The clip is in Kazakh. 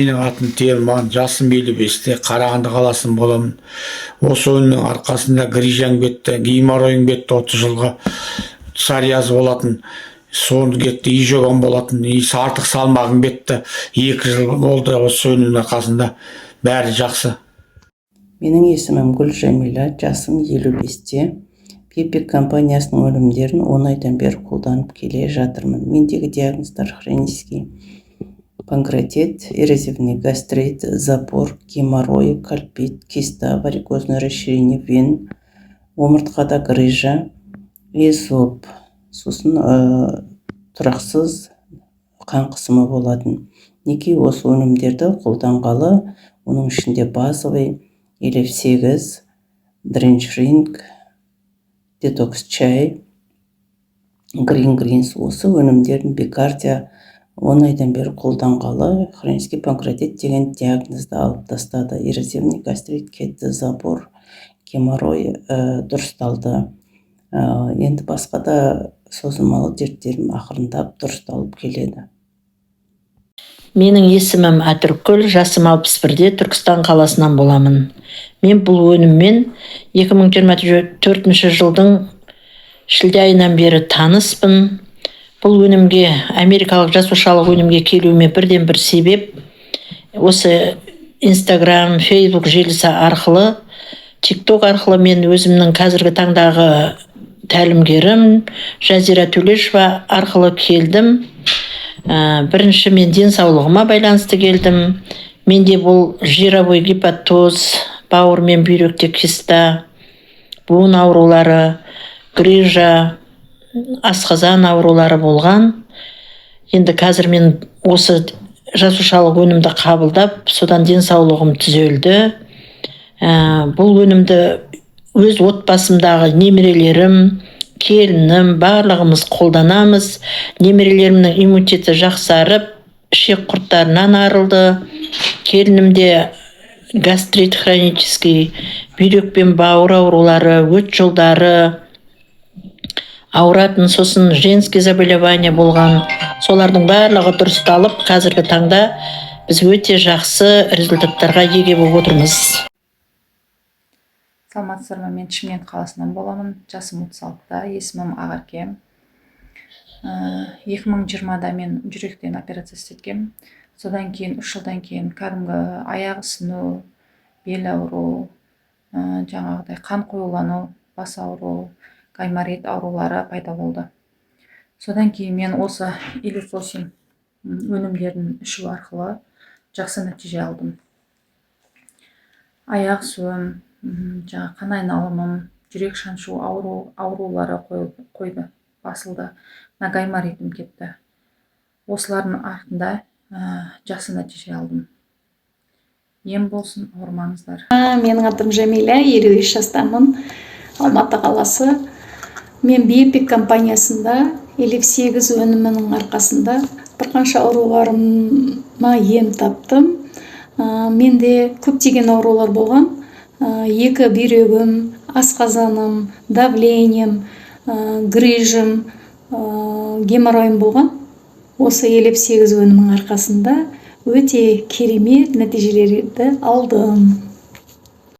Менің атым Телман, жасым 55-те, Қарағанды қаласының боламын. Осы өнімнің арқасында грижаң бетті, геморройың бетті 30 жылға псориаз болатын. Соны кетті, изжоган болатын, артық салмағым бетті. 2 жыл болды осы өнімнің арқасында. Бәрі жақсы. Менің есімім Гүлжамила, жасым 55-те. Пепик компаниясының өнімдерін 10 айдан бері қолданып келе жатырмын. Мендегі диагноздар хронический панкреатит, эрозивный гастрит, запор, геморрой, кальпит, киста, варикозное расширение вен, омыртқада грыжа, эзоп, сосын тұрақсыз қан қысымы болатын. Неге осы өнімдерді қолданғалы, оның ішінде базовый, Елев-8, дренч-ринг, детокс чай, грин-гринс, осы өнімдердің Бикардия 10 айдан бері қолданғалы, хронический панкреатит деген диагнозды алып тастады. Эрозивный гастрит кетті, запор, геморрой дұрысталды. Енді басқа да созылмалы дерттерім ақырындап дұрысталып келеді. Менің есімім Атыркүл, жасым 61-де, Түркістан қаласынан боламын. Мен бұл өніммен 2024 жылдың шілде айынан бері таныспын. Бұл өнімге, америкалық жасушалық өнімге келуіме бірден бір себеп, осы Instagram, Facebook желісі арқылы, TikTok арқылы мен өзімнің қазіргі таңдағы тәлімгерім Жазира Төлешова арқылы келдім. Бірінші мен денсаулығыма байланысты келдім. Менде бұл жировой гепатоз, бауыр мен бүйректе киста, буын аурулары, грыжа, асқазан аурулары болған. Енді қазір мен осы жасушалық өнімді қабылдап, содан денсаулығым түзелді. Бұл өнімді өз отбасымдағы немерелерім, келінім, барлығымыз қолданамыз. Немерелерімнің иммунитеті жақсарып, ішек құрттарынан арылды. Келінімде гастрит хронический, бүйрек пен бауыр аурулары, өт жолдары ауыратын, сосын женский заболевание болған. Солардың барлығы дұрысталып, қазіргі таңда біз өте жақсы результаттарға ие болып отырмыз. Саламатсыздар ма? Мен Шымкент қаласынан боламын. Жасым 36-та, есімім Ағарке. 2020-да мен жүректен операция істеткем. Содан кейін 3 жылдан кейін кәдімгі аяқ ісіну, бел ауру, жаңағыдай қан қоюлану, бас ауру, гайморит аурулары пайда болды. Содан кейін мен осы Елев-8 өнімдерін ішу арқылы жақсы нәтиже алдым. Аяқ суым, қан айналымым, жүрек шаншу аурулары қойды, басылды. Гайморитім кетті. Осылардың артында жақсы нәтиже алдым. Ем болсын, ауырмаңыздар. Менің атым Жамиля, 53 жастамын, Алматы қаласы. Мен Пепик компаниясында Елев-8 өнімінің арқасында бірқанша ауруларыма ем таптым. Менде көптеген аурулар болған. 2 бүйрегім, асқазаным, давлением, грыжым, геморройым болған. Осы Елев-8 өнімінің арқасында өте керемет нәтижелерді алдым.